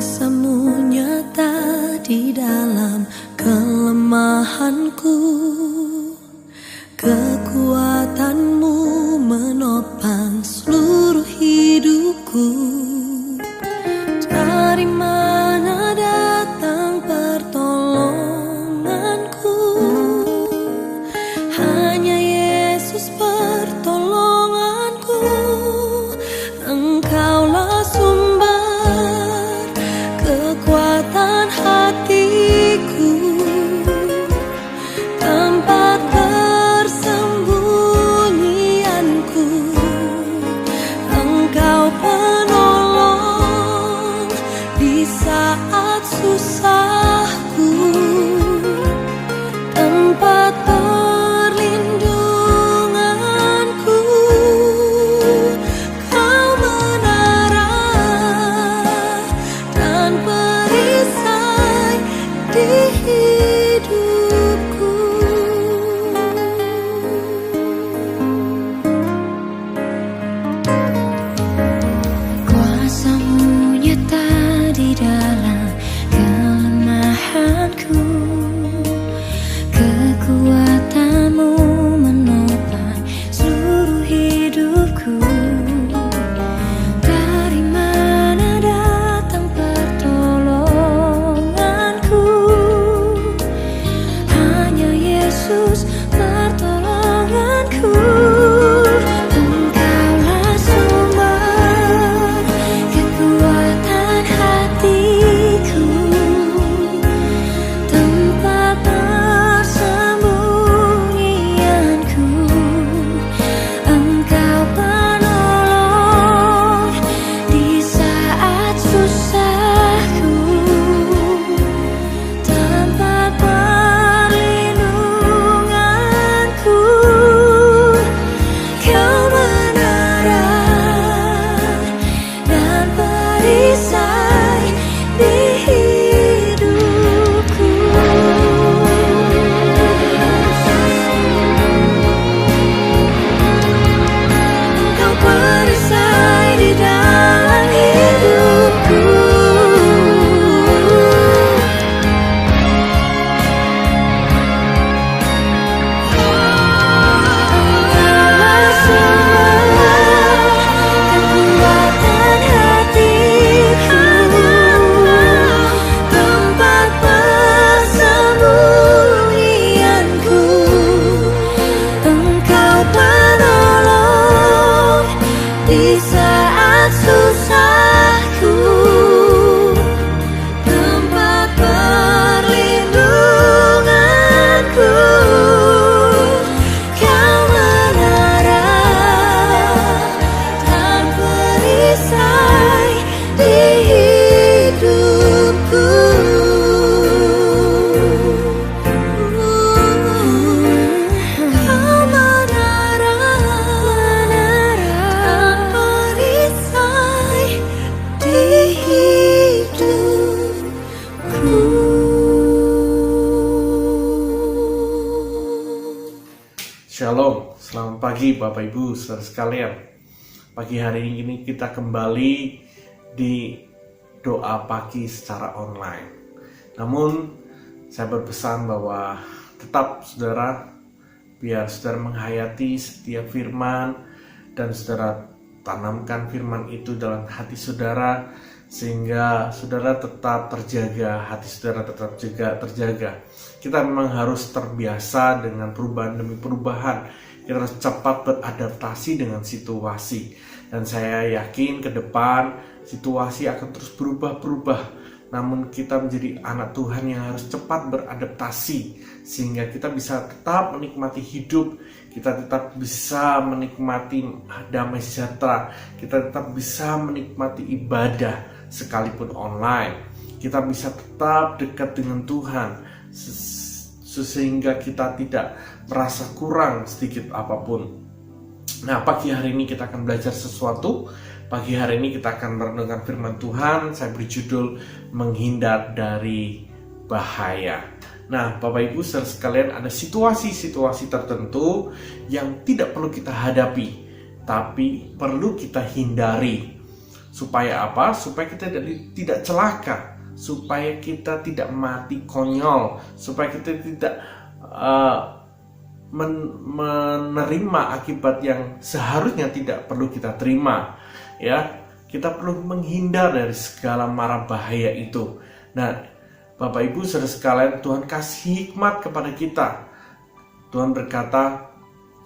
Kuasa-Mu nyata di dalam kelemahanku, kekuatan-Mu menopang seluruh hidupku. Dari mana datang pertolonganku? Hanya Yesus pertolonganku. Engkaulah sumber kekuatan hatiku, tempat persembunyianku. Engkau penolong di saat susahku, tempat perlindunganku. Kau menara dan perisai di hidupku. Kuasa-Mu nyata di dalam kelemahanku, kekuatan-Mu menopang seluruh hidupku. Dari mana datang pertolonganku? Hanya Yesus pertolonganku. Engkaulah sumber kekuatan hatiku, tempat persembunyianku. Engkau penolong di saat susahku, tempat perlindunganku. Kau menara dan perisai di hidupku. Engkau perisai di dalam hidupku. Engkaulah sumber kekuatan hatiku, tempat persembunyianku. Engkau penolong di saat susahku, tempat perlindunganku. Kau menara dan perisai di hidupku. Kau menara dan perisai di hidupku. Shalom, selamat pagi Bapak Ibu saudara sekalian. Pagi hari ini kita kembali di doa pagi secara online. Namun saya berpesan bahwa tetap saudara, biar saudara menghayati setiap firman dan saudara tanamkan firman itu dalam hati saudara, sehingga saudara tetap terjaga, hati saudara tetap terjaga. Kita memang harus terbiasa dengan perubahan demi perubahan. Kita harus cepat beradaptasi dengan situasi. Dan saya yakin ke depan situasi akan terus berubah-berubah. Namun kita menjadi anak Tuhan yang harus cepat beradaptasi, sehingga kita bisa tetap menikmati hidup. Kita tetap bisa menikmati damai sejahtera. Kita tetap bisa menikmati ibadah sekalipun online. Kita bisa tetap dekat dengan Tuhan, sehingga kita tidak merasa kurang sedikit apapun. Nah, pagi hari ini kita akan belajar sesuatu. Pagi hari ini kita akan merenungkan firman Tuhan. Saya beri judul menghindar dari bahaya. Nah, Bapak Ibu saudara sekalian, ada situasi-situasi tertentu yang tidak perlu kita hadapi, tapi perlu kita hindari. Supaya apa? Supaya kita tidak celaka, supaya kita tidak mati konyol, supaya kita tidak menerima akibat yang seharusnya tidak perlu kita terima. Ya, kita perlu menghindar dari segala mara bahaya itu. Nah, Bapak Ibu saudara sekalian, Tuhan kasih hikmat kepada kita. Tuhan berkata,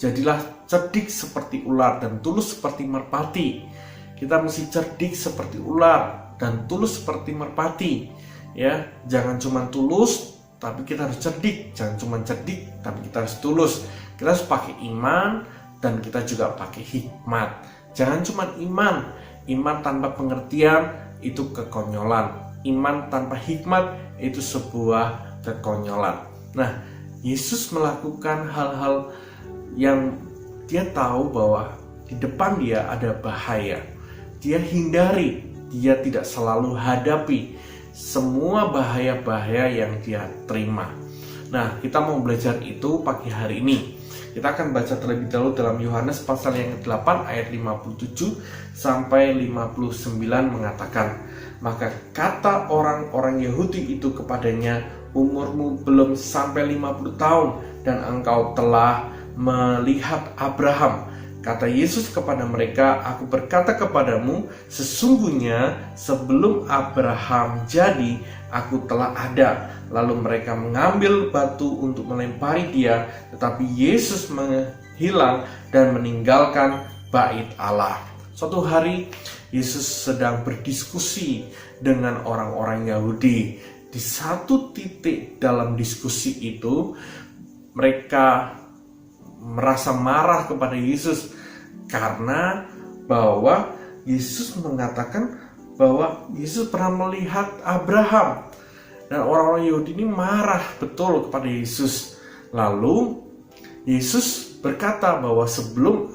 jadilah cerdik seperti ular dan tulus seperti merpati. Kita mesti cerdik seperti ular dan tulus seperti merpati. Ya, jangan cuma tulus, tapi kita harus cerdik. Jangan cuma cerdik, tapi kita harus tulus. Kita harus pakai iman dan kita juga pakai hikmat. Jangan cuma iman. Iman tanpa pengertian itu kekonyolan. Iman tanpa hikmat itu sebuah kekonyolan. Nah, Yesus melakukan hal-hal yang dia tahu bahwa di depan dia ada bahaya. Dia hindari, dia tidak selalu hadapi semua bahaya-bahaya yang dia terima. Nah, kita mau belajar itu pagi hari ini. Kita akan baca terlebih dahulu dalam Yohanes pasal yang ke-8 ayat 57 sampai 59 mengatakan, maka kata orang-orang Yahudi itu kepadanya, umurmu belum sampai 50 tahun dan engkau telah melihat Abraham. Kata Yesus kepada mereka, aku berkata kepadamu, sesungguhnya sebelum Abraham jadi, aku telah ada. Lalu mereka mengambil batu untuk melempari dia, tetapi Yesus menghilang dan meninggalkan bait Allah. Suatu hari, Yesus sedang berdiskusi dengan orang-orang Yahudi. Di satu titik dalam diskusi itu, mereka merasa marah kepada Yesus karena bahwa Yesus mengatakan bahwa Yesus pernah melihat Abraham, dan orang-orang Yahudi ini marah betul kepada Yesus. Lalu Yesus berkata bahwa sebelum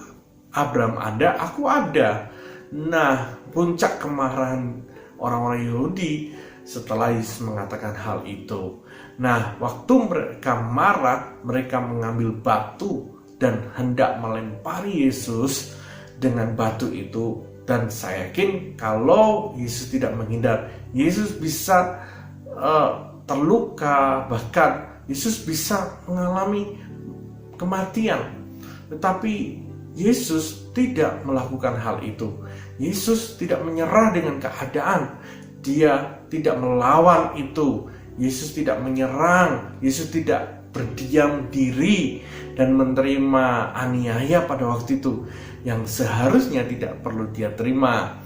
Abraham ada, aku ada. Nah, puncak kemarahan orang-orang Yahudi setelah Yesus mengatakan hal itu. Nah, waktu mereka marah, mereka mengambil batu dan hendak melempari Yesus dengan batu itu. Dan saya yakin kalau Yesus tidak menghindar, Yesus bisa terluka, bahkan Yesus bisa mengalami kematian. Tetapi Yesus tidak melakukan hal itu. Yesus tidak menyerah dengan keadaan. Dia tidak melawan itu. Yesus tidak menyerang. Yesus tidak berdiam diri dan menerima aniaya pada waktu itu yang seharusnya tidak perlu dia terima,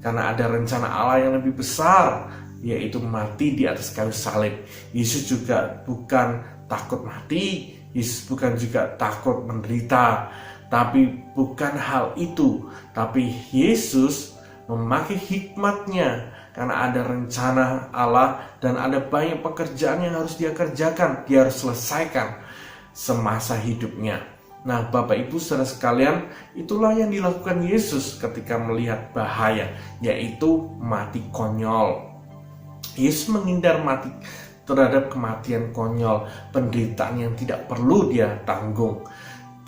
karena ada rencana Allah yang lebih besar, yaitu mati di atas kayu salib. Yesus juga bukan takut mati, Yesus bukan juga takut menderita, tapi bukan hal itu. Tapi Yesus memakai hikmatnya, karena ada rencana Allah dan ada banyak pekerjaan yang harus dia kerjakan, dia harus selesaikan semasa hidupnya. Nah, Bapak Ibu saudara sekalian, itulah yang dilakukan Yesus ketika melihat bahaya, yaitu mati konyol. Yesus menghindar mati terhadap kematian konyol, penderitaan yang tidak perlu dia tanggung.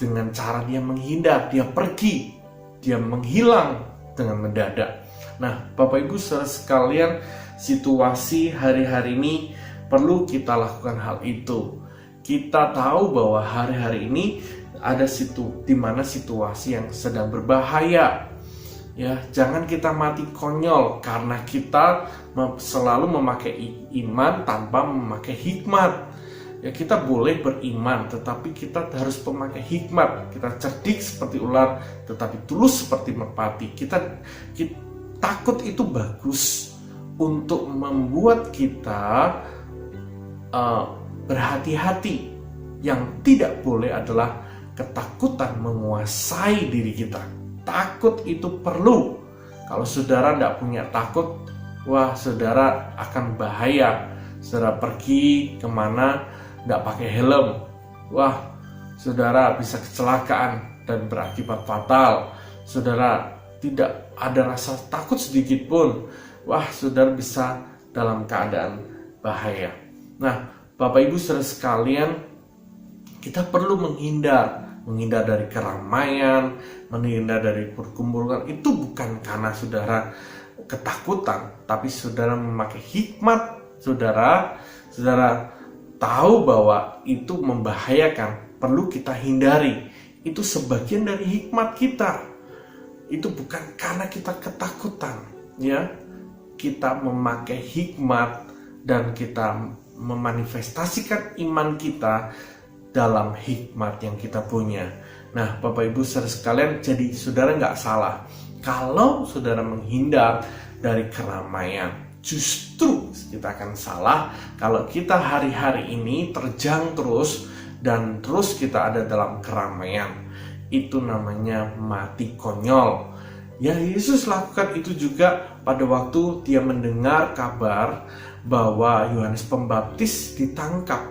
Dengan cara dia menghindar, dia pergi, dia menghilang dengan mendadak. Nah, Bapak Ibu saudara sekalian, situasi hari-hari ini perlu kita lakukan hal itu. Kita tahu bahwa hari-hari ini ada di mana situasi yang sedang berbahaya. Ya, jangan kita mati konyol karena kita selalu memakai iman tanpa memakai hikmat. Ya, kita boleh beriman, tetapi kita harus memakai hikmat. Kita cerdik seperti ular, tetapi tulus seperti merpati. Kita takut itu bagus untuk membuat kita berhati-hati. Yang tidak boleh adalah ketakutan menguasai diri kita. Takut itu perlu. Kalau saudara tidak punya takut, wah, saudara akan bahaya. Saudara pergi kemana tidak pakai helm, wah, saudara bisa kecelakaan dan berakibat fatal. Saudara tidak ada rasa takut sedikit pun, wah, saudara bisa dalam keadaan bahaya. Nah, Bapak Ibu saudara sekalian, kita perlu menghindar dari keramaian, menghindar dari perkumpulan. Itu bukan karena saudara ketakutan, tapi saudara memakai hikmat, saudara tahu bahwa itu membahayakan, perlu kita hindari. Itu sebagian dari hikmat kita. Itu bukan karena kita ketakutan, ya. Kita memakai hikmat dan kita memanifestasikan iman kita dalam hikmat yang kita punya. Nah, Bapak Ibu saudara sekalian, jadi saudara nggak salah kalau saudara menghindar dari keramaian. Justru kita akan salah kalau kita hari-hari ini terjang terus dan terus kita ada dalam keramaian. Itu namanya mati konyol. Ya, Yesus lakukan itu juga pada waktu dia mendengar kabar bahwa Yohanes Pembaptis ditangkap.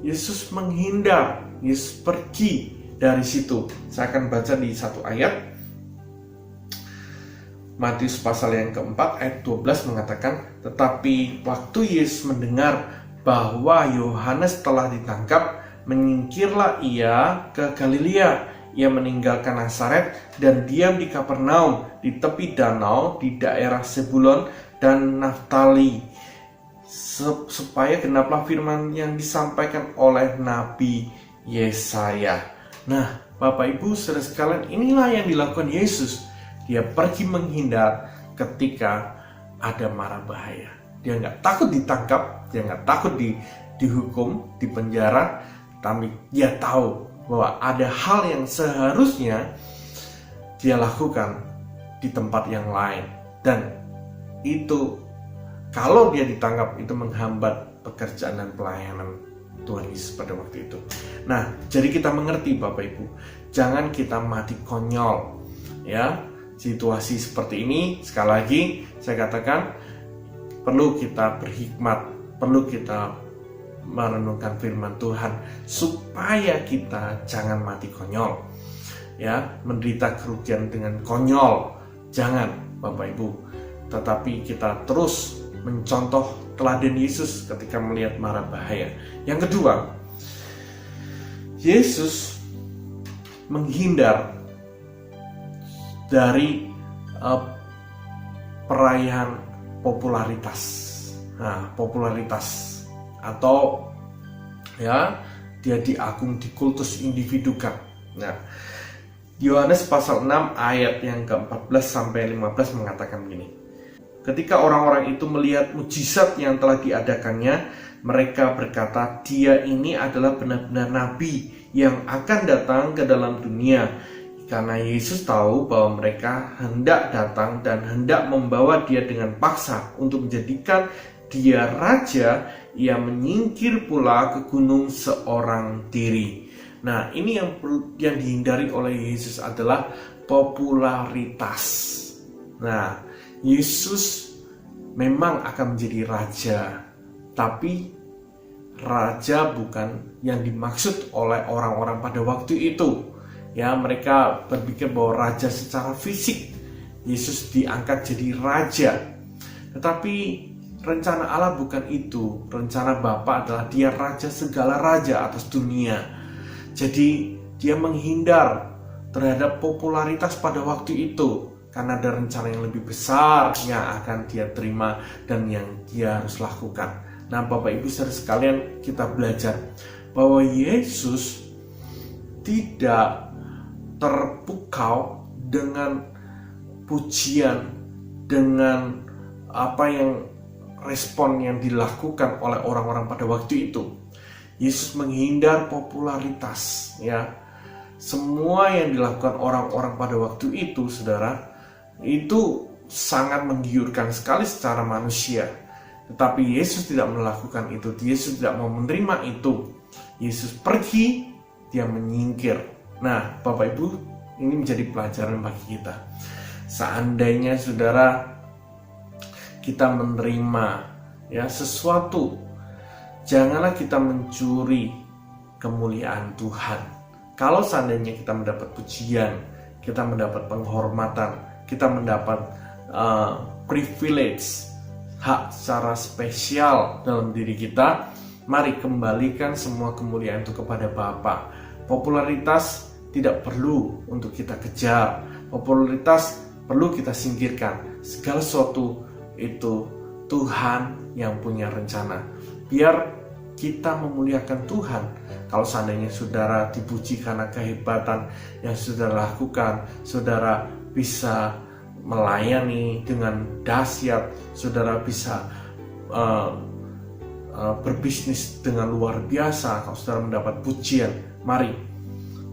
Yesus menghindar, Yesus pergi dari situ. Saya akan baca di satu ayat. Matius pasal yang keempat ayat 12 mengatakan, tetapi waktu Yesus mendengar bahwa Yohanes telah ditangkap, menyingkirlah ia ke Galilea. Ia meninggalkan Nazaret dan diam di Kapernaum di tepi danau di daerah Zebulon dan Naftali, supaya genaplah firman yang disampaikan oleh Nabi Yesaya. Nah, Bapak Ibu saudara sekalian, inilah yang dilakukan Yesus. Dia pergi menghindar ketika ada mara bahaya. Dia nggak takut ditangkap, dia nggak takut dihukum, dipenjara, tapi dia tahu bahwa ada hal yang seharusnya dia lakukan di tempat yang lain. Dan itu, kalau dia ditangkap, itu menghambat pekerjaan dan pelayanan Tuhan Yesus pada waktu itu. Nah, jadi kita mengerti Bapak Ibu, jangan kita mati konyol, ya. Situasi seperti ini, sekali lagi saya katakan, perlu kita berhikmat, perlu kita merenungkan firman Tuhan supaya kita jangan mati konyol, ya, menderita kerugian dengan konyol. Jangan Bapak Ibu, tetapi kita terus mencontoh teladan Yesus ketika melihat mara bahaya. Yang kedua, Yesus menghindar dari perayaan popularitas. Nah, popularitas atau ya dia diagung di kultus individu kan. Nah, Yohanes pasal 6 ayat yang ke-14 sampai 15 mengatakan begini. Ketika orang-orang itu melihat mujizat yang telah diadakannya, mereka berkata, dia ini adalah benar-benar nabi yang akan datang ke dalam dunia. Karena Yesus tahu bahwa mereka hendak datang dan hendak membawa dia dengan paksa untuk menjadikan dia raja, ia menyingkir pula ke gunung seorang diri. Nah, ini yang dihindari oleh Yesus adalah popularitas. Nah, Yesus memang akan menjadi raja, tapi raja bukan yang dimaksud oleh orang-orang pada waktu itu. Ya, mereka berpikir bahwa raja secara fisik, Yesus diangkat jadi raja. Tetapi rencana Allah bukan itu. Rencana Bapa adalah dia raja segala raja atas dunia. Jadi dia menghindar terhadap popularitas pada waktu itu, karena ada rencana yang lebih besar yang akan dia terima dan yang dia harus lakukan. Nah, Bapak Ibu saudara sekalian, kita belajar bahwa Yesus tidak terpukau dengan pujian, dengan apa yang respon yang dilakukan oleh orang-orang pada waktu itu. Yesus menghindar popularitas, ya. Semua yang dilakukan orang-orang pada waktu itu, saudara, itu sangat menggiurkan sekali secara manusia. Tetapi Yesus tidak melakukan itu. Yesus tidak mau menerima itu. Yesus pergi, dia menyingkir. Nah, Bapak Ibu, ini menjadi pelajaran bagi kita. Seandainya saudara kita menerima ya sesuatu, janganlah kita mencuri kemuliaan Tuhan. Kalau seandainya kita mendapat pujian, kita mendapat penghormatan, kita mendapat privilege, hak secara spesial dalam diri kita, mari kembalikan semua kemuliaan itu kepada Bapa. Popularitas tidak perlu untuk kita kejar, popularitas perlu kita singkirkan. segala sesuatu itu Tuhan yang punya rencana. Biar kita memuliakan Tuhan. Kalau seandainya saudara dipuji karena kehebatan yang saudara lakukan, saudara bisa melayani dengan dahsyat, saudara bisa berbisnis dengan luar biasa, kalau saudara mendapat pujian, mari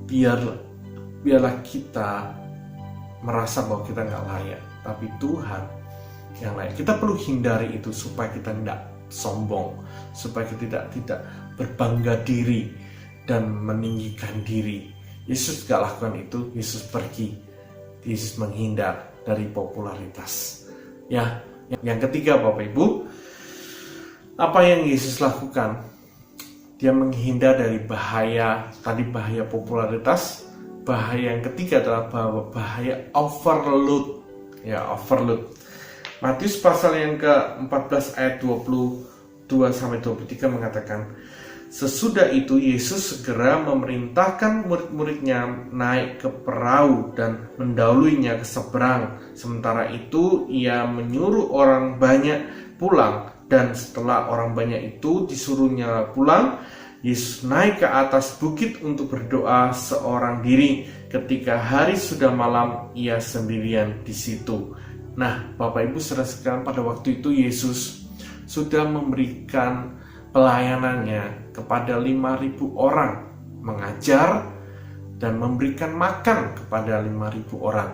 biarlah kita merasa bahwa kita nggak layak, tapi Tuhan yang layak. Kita perlu hindari itu supaya kita tidak sombong, supaya kita tidak berbangga diri dan meninggikan diri. Yesus gak lakukan itu. Yesus pergi, Yesus menghindar dari popularitas. Ya, yang ketiga Bapak Ibu, apa yang Yesus lakukan? Dia menghindar dari bahaya, tadi bahaya popularitas. Bahaya yang ketiga adalah bahaya overload. Ya, overload. Matius pasal yang ke-14 ayat 22-23 mengatakan, sesudah itu Yesus segera memerintahkan murid-muridnya naik ke perahu dan mendahuluinya ke seberang. Sementara itu ia menyuruh orang banyak pulang, dan setelah orang banyak itu disuruhnya pulang, Yesus naik ke atas bukit untuk berdoa seorang diri. Ketika hari sudah malam, ia sendirian di situ. Nah, Bapak Ibu saudara sekalian, pada waktu itu Yesus sudah memberikan pelayanannya kepada 5.000 orang, mengajar dan memberikan makan kepada 5.000 orang.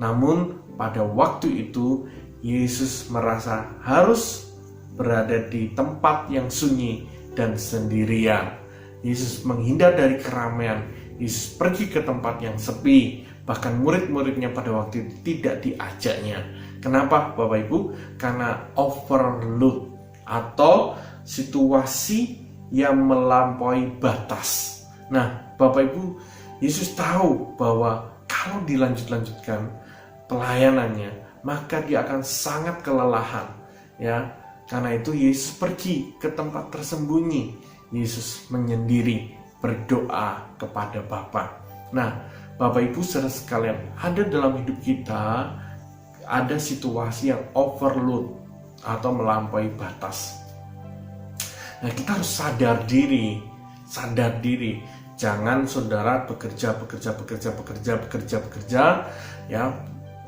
Namun pada waktu itu Yesus merasa harus berada di tempat yang sunyi dan sendirian. Yesus menghindar dari keramaian. Yesus pergi ke tempat yang sepi. Bahkan murid-muridnya pada waktu itu tidak diajaknya. Kenapa Bapak Ibu? Karena overload atau situasi yang melampaui batas. Nah, Bapak Ibu, Yesus tahu bahwa kalau dilanjutkan pelayanannya, maka dia akan sangat kelelahan. Ya, karena itu Yesus pergi ke tempat tersembunyi. Yesus menyendiri berdoa kepada Bapa. Nah, Bapak Ibu saudara sekalian, ada dalam hidup kita ada situasi yang overload atau melampaui batas. Nah, kita harus sadar diri. Jangan saudara bekerja, ya,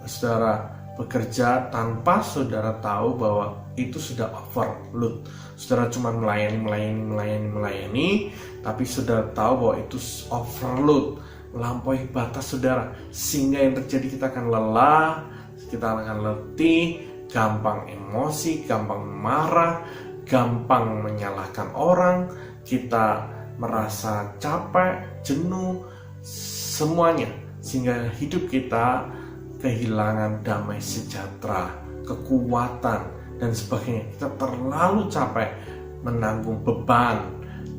saudara bekerja tanpa saudara tahu bahwa itu sudah overload. Saudara cuma melayani, tapi saudara tahu bahwa itu overload, melampaui batas saudara, sehingga yang terjadi kita akan lelah, kita akan letih, gampang emosi, gampang marah, gampang menyalahkan orang, kita merasa capek, jenuh, semuanya, sehingga hidup kita kehilangan damai sejahtera, kekuatan, dan sebagainya. Kita terlalu capek menanggung beban,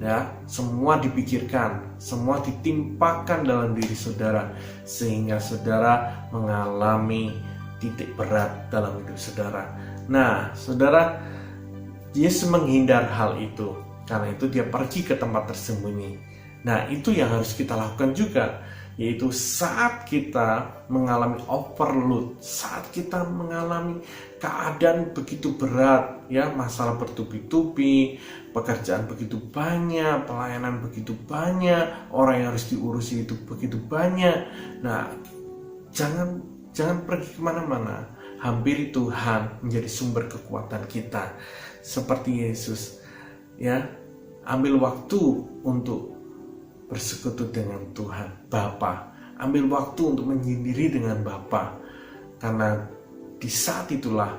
ya, semua dipikirkan, semua ditimpakan dalam diri saudara, sehingga saudara mengalami titik berat dalam hidup saudara. Nah, saudara, Yesus menghindar hal itu. Karena itu dia pergi ke tempat tersembunyi. Nah, itu yang harus kita lakukan juga, yaitu saat kita mengalami overload, saat kita mengalami keadaan begitu berat, ya, masalah bertubi-tubi, pekerjaan begitu banyak, pelayanan begitu banyak, orang yang harus diurusi itu begitu banyak. Nah, jangan pergi kemana-mana. Hampiri Tuhan menjadi sumber kekuatan kita, seperti Yesus, ya. Ambil waktu untuk bersekutu dengan Tuhan Bapa. Ambil waktu untuk menyendiri dengan Bapa. Karena di saat itulah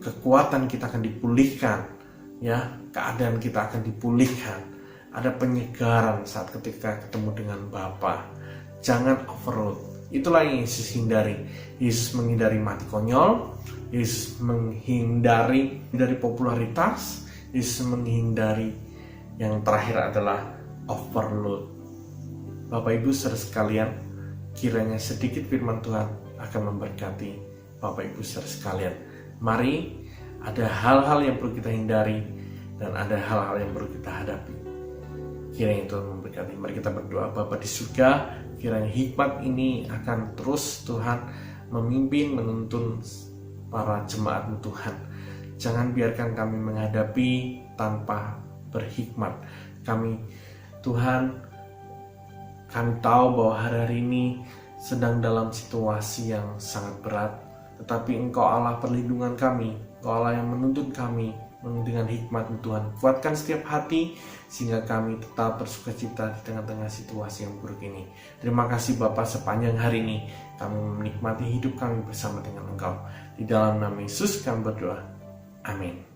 kekuatan kita akan dipulihkan, ya, keadaan kita akan dipulihkan. Ada penyegaran saat ketika ketemu dengan Bapa. Jangan overload. Itulah yang Yesus hindari. Yesus menghindari mati konyol, Yesus menghindari dari popularitas, Yesus menghindari yang terakhir adalah overload. Bapak Ibu saudara sekalian, kiranya sedikit firman Tuhan akan memberkati Bapak Ibu saudara sekalian. Mari, ada hal-hal yang perlu kita hindari dan ada hal-hal yang perlu kita hadapi. Kiranya Tuhan memberkati. Mari kita berdoa. Bapa di surga, kiranya hikmat ini akan terus Tuhan memimpin, menuntun para jemaat-Mu Tuhan. Jangan biarkan kami menghadapi tanpa berhikmat. Tuhan, kami tahu bahwa hari ini sedang dalam situasi yang sangat berat, tetapi Engkau Allah perlindungan kami, Engkau Allah yang menuntun kami dengan hikmat-Mu Tuhan. Kuatkan setiap hati sehingga kami tetap bersukacita di tengah-tengah situasi yang buruk ini. Terima kasih Bapa, sepanjang hari ini kami menikmati hidup kami bersama dengan Engkau. Di dalam nama Yesus kami berdoa. Amin.